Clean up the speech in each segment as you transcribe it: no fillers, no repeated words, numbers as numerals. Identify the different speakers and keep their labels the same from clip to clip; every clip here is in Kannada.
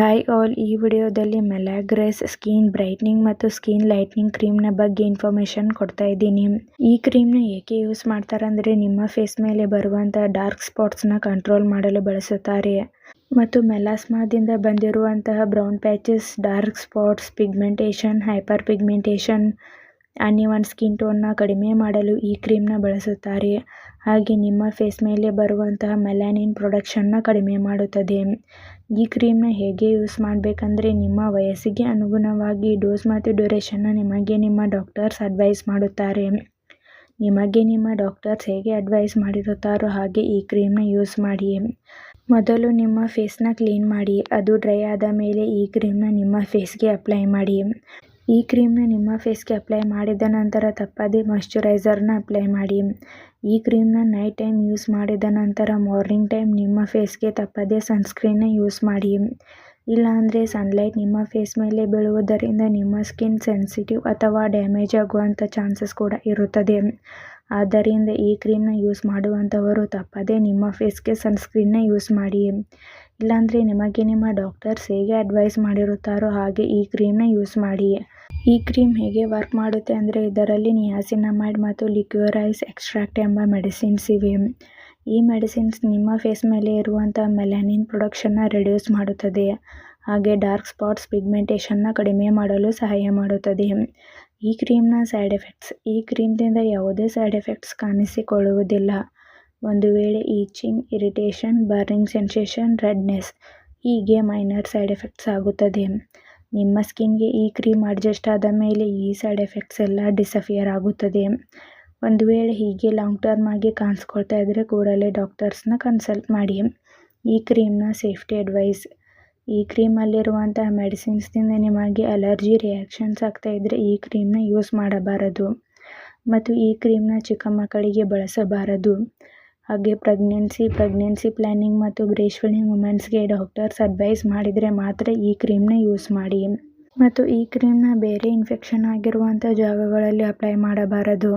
Speaker 1: ಹಾಯ್ ಆಲ್, ಈ ವಿಡಿಯೋದಲ್ಲಿ ಮೆಲಾಗ್ರೆಸ್ ಸ್ಕಿನ್ ಬ್ರೈಟ್ನಿಂಗ್ ಮತ್ತು ಸ್ಕಿನ್ ಲೈಟ್ನಿಂಗ್ ಕ್ರೀಮ್ನ ಬಗ್ಗೆ ಇನ್ಫಾರ್ಮೇಷನ್ ಕೊಡ್ತಾ ಇದ್ದೀನಿ. ಈ ಕ್ರೀಮ್ನ ಏಕೆ ಯೂಸ್ ಮಾಡ್ತಾರೆ ಅಂದರೆ ನಿಮ್ಮ ಫೇಸ್ ಮೇಲೆ ಬರುವಂಥ ಡಾರ್ಕ್ ಸ್ಪಾಟ್ಸ್ನ ಕಂಟ್ರೋಲ್ ಮಾಡಲು ಬಳಸುತ್ತಾರೆ ಮತ್ತು ಮೆಲಾಸ್ಮಾದಿಂದ ಬಂದಿರುವಂತಹ brown patches, dark spots, pigmentation, hyper pigmentation, uneven skin ಟೋನ್ನ ಕಡಿಮೆ ಮಾಡಲು ಈ ಕ್ರೀಮ್ನ ಬಳಸುತ್ತಾರೆ. ಹಾಗೆ ನಿಮ್ಮ ಫೇಸ್ ಮೇಲೆ ಬರುವಂತಹ ಮೆಲಾನಿನ್ ಪ್ರೊಡಕ್ಷನ್ನ ಕಡಿಮೆ ಮಾಡುತ್ತದೆ. ಈ ಕ್ರೀಮ್ನ ಹೇಗೆ ಯೂಸ್ ಮಾಡಬೇಕಂದ್ರೆ ನಿಮ್ಮ ವಯಸ್ಸಿಗೆ ಅನುಗುಣವಾಗಿ ಡೋಸ್ ಮತ್ತು ಡ್ಯೂರೇಷನ್ನ ನಿಮಗೆ ನಿಮ್ಮ ಡಾಕ್ಟರ್ಸ್ ಅಡ್ವೈಸ್ ಮಾಡುತ್ತಾರೆ. ನಿಮಗೆ ನಿಮ್ಮ ಡಾಕ್ಟರ್ಸ್ ಹೇಗೆ ಅಡ್ವೈಸ್ ಮಾಡಿರುತ್ತಾರೋ ಹಾಗೆ ಈ ಕ್ರೀಮ್ನ ಯೂಸ್ ಮಾಡಿ. ಮೊದಲು ನಿಮ್ಮ ಫೇಸ್ನ ಕ್ಲೀನ್ ಮಾಡಿ, ಅದು ಡ್ರೈ ಆದ ಮೇಲೆ ಈ ಕ್ರೀಮ್ನ ನಿಮ್ಮ ಫೇಸ್ಗೆ ಅಪ್ಲೈ ಮಾಡಿ. ಈ ಕ್ರೀಮ್ನ ನಿಮ್ಮ ಫೇಸ್ಗೆ ಅಪ್ಲೈ ಮಾಡಿದ ನಂತರ ತಪ್ಪದೇ ಮಾಯ್ಶ್ಚರೈಸರ್ನ ಅಪ್ಲೈ ಮಾಡಿ. ಈ ಕ್ರೀಮ್ನ ನೈಟ್ ಟೈಮ್ ಯೂಸ್ ಮಾಡಿದ ನಂತರ ಮಾರ್ನಿಂಗ್ ಟೈಮ್ ನಿಮ್ಮ ಫೇಸ್ಗೆ ತಪ್ಪದೇ ಸನ್ಸ್ಕ್ರೀನ್ನ ಯೂಸ್ ಮಾಡಿ. ಇಲ್ಲಾಂದರೆ ಸನ್ಲೈಟ್ ನಿಮ್ಮ ಫೇಸ್ ಮೇಲೆ ಬೀಳುವುದರಿಂದ ನಿಮ್ಮ ಸ್ಕಿನ್ ಸೆನ್ಸಿಟಿವ್ ಅಥವಾ ಡ್ಯಾಮೇಜ್ ಆಗುವಂಥ ಚಾನ್ಸಸ್ ಕೂಡ ಇರುತ್ತದೆ. ಆದ್ದರಿಂದ ಈ ಕ್ರೀಮ್ನ ಯೂಸ್ ಮಾಡುವಂಥವರು ತಪ್ಪದೇ ನಿಮ್ಮ ಫೇಸ್ಗೆ ಸನ್ಸ್ಕ್ರೀನ್ನ ಯೂಸ್ ಮಾಡಿ. ಇಲ್ಲಾಂದರೆ ನಿಮಗೆ ನಿಮ್ಮ ಡಾಕ್ಟರ್ಸ್ ಹೇಗೆ ಅಡ್ವೈಸ್ ಮಾಡಿರುತ್ತಾರೋ ಹಾಗೆ ಈ ಕ್ರೀಮ್ನ ಯೂಸ್ ಮಾಡಿ. ಈ ಕ್ರೀಮ್ ಹೇಗೆ ವರ್ಕ್ ಮಾಡುತ್ತೆ ಅಂದರೆ ಇದರಲ್ಲಿ ನಿಯಾಸಿನಮೈಡ್ ಮತ್ತು ಲಿಕ್ಯೂರೈಸ್ ಎಕ್ಸ್ಟ್ರಾಕ್ಟ್ ಎಂಬ ಮೆಡಿಸಿನ್ಸ್ ಇವೆ. ಈ ಮೆಡಿಸಿನ್ಸ್ ನಿಮ್ಮ ಫೇಸ್ ಮೇಲೆ ಇರುವಂಥ ಮೆಲಾನಿನ್ ಪ್ರೊಡಕ್ಷನ್ನ ರಿಡ್ಯೂಸ್ ಮಾಡುತ್ತದೆ. ಹಾಗೆ ಡಾರ್ಕ್ ಸ್ಪಾಟ್ಸ್, ಪಿಗ್ಮೆಂಟೇಷನ್ನ ಕಡಿಮೆ ಮಾಡಲು ಸಹಾಯ ಮಾಡುತ್ತದೆ. ಈ ಕ್ರೀಮ್ನ ಸೈಡ್ ಎಫೆಕ್ಟ್ಸ್. ಈ ಕ್ರೀಮ್ದಿಂದ ಯಾವುದೇ ಸೈಡ್ ಎಫೆಕ್ಟ್ಸ್ ಕಾಣಿಸಿಕೊಳ್ಳುವುದಿಲ್ಲ. ಒಂದು ವೇಳೆ itching, irritation, burning sensation, redness ಹೀಗೆ ಮೈನರ್ ಸೈಡ್ ಎಫೆಕ್ಟ್ಸ್ ಆಗುತ್ತದೆ. ನಿಮ್ಮ ಸ್ಕಿನ್ಗೆ ಈ ಕ್ರೀಮ್ ಅಡ್ಜಸ್ಟ್ ಆದ ಮೇಲೆ ಈ ಸೈಡ್ ಎಫೆಕ್ಟ್ಸ್ ಎಲ್ಲ ಡಿಸಫಿಯರ್ ಆಗುತ್ತದೆ. ಒಂದು ವೇಳೆ ಹೀಗೆ ಲಾಂಗ್ ಟರ್ಮ್ ಆಗಿ ಕಾಣಿಸ್ಕೊಳ್ತಾ ಇದ್ದರೆ ಕೂಡಲೇ ಡಾಕ್ಟರ್ಸ್ನ ಕನ್ಸಲ್ಟ್ ಮಾಡಿ. ಈ ಕ್ರೀಮ್ನ ಸೇಫ್ಟಿ ಅಡ್ವೈಸ್. ಈ ಕ್ರೀಮಲ್ಲಿರುವಂತಹ ಮೆಡಿಸಿನ್ಸ್ನಿಂದ ನಿಮಗೆ ಅಲರ್ಜಿ ರಿಯಾಕ್ಷನ್ಸ್ ಆಗ್ತಾ ಇದ್ದರೆ ಈ ಕ್ರೀಮ್ನ ಯೂಸ್ ಮಾಡಬಾರದು ಮತ್ತು ಈ ಕ್ರೀಮ್ನ ಚಿಕ್ಕ ಮಕ್ಕಳಿಗೆ ಬಳಸಬಾರದು. ಹಾಗೆ ಪ್ರೆಗ್ನೆನ್ಸಿ ಪ್ಲಾನಿಂಗ್ ಮತ್ತು ಬ್ರೆಸ್ಟ್ ಫೀಡಿಂಗ್ ವುಮೆನ್ಸ್ಗೆ ಡಾಕ್ಟರ್ಸ್ ಅಡ್ವೈಸ್ ಮಾಡಿದರೆ ಮಾತ್ರ ಈ ಕ್ರೀಮ್ನ ಯೂಸ್ ಮಾಡಿ. ಮತ್ತು ಈ ಕ್ರೀಮ್ನ ಬೇರೆ ಇನ್ಫೆಕ್ಷನ್ ಆಗಿರುವಂಥ ಜಾಗಗಳಲ್ಲಿ ಅಪ್ಲೈ ಮಾಡಬಾರದು.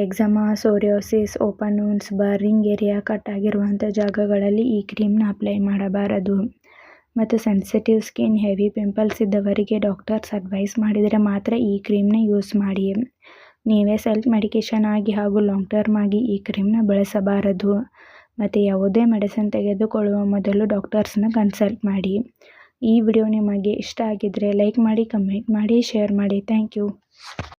Speaker 1: Eczema, psoriasis, open wounds, burning area, cut ಆಗಿರುವಂಥ ಜಾಗಗಳಲ್ಲಿ ಈ ಕ್ರೀಮ್ನ ಅಪ್ಲೈ ಮಾಡಬಾರದು. ಮತ್ತು ಸೆನ್ಸಿಟಿವ್ ಸ್ಕಿನ್, ಹೆವಿ ಪಿಂಪಲ್ಸ್ ಇದ್ದವರಿಗೆ ಡಾಕ್ಟರ್ಸ್ ಅಡ್ವೈಸ್ ಮಾಡಿದರೆ ಮಾತ್ರ ಈ ಕ್ರೀಮ್ನ ಯೂಸ್ ಮಾಡಿ. ನೀವೇ ಸೆಲ್ಫ್ ಮೆಡಿಕೇಷನ್ ಆಗಿ ಹಾಗೂ ಲಾಂಗ್ ಟರ್ಮ್ ಆಗಿ ಈ ಕ್ರೀಮ್ನ ಬಳಸಬಾರದು. ಮತ್ತು ಯಾವುದೇ ಮೆಡಿಸಿನ್ ತೆಗೆದುಕೊಳ್ಳುವ ಮೊದಲು ಡಾಕ್ಟರ್ಸ್ನ ಕನ್ಸಲ್ಟ್ ಮಾಡಿ. ಈ ವಿಡಿಯೋ ನಿಮಗೆ ಇಷ್ಟ ಆಗಿದ್ದರೆ ಲೈಕ್ ಮಾಡಿ, ಕಮೆಂಟ್ ಮಾಡಿ, ಶೇರ್ ಮಾಡಿ. Thank you.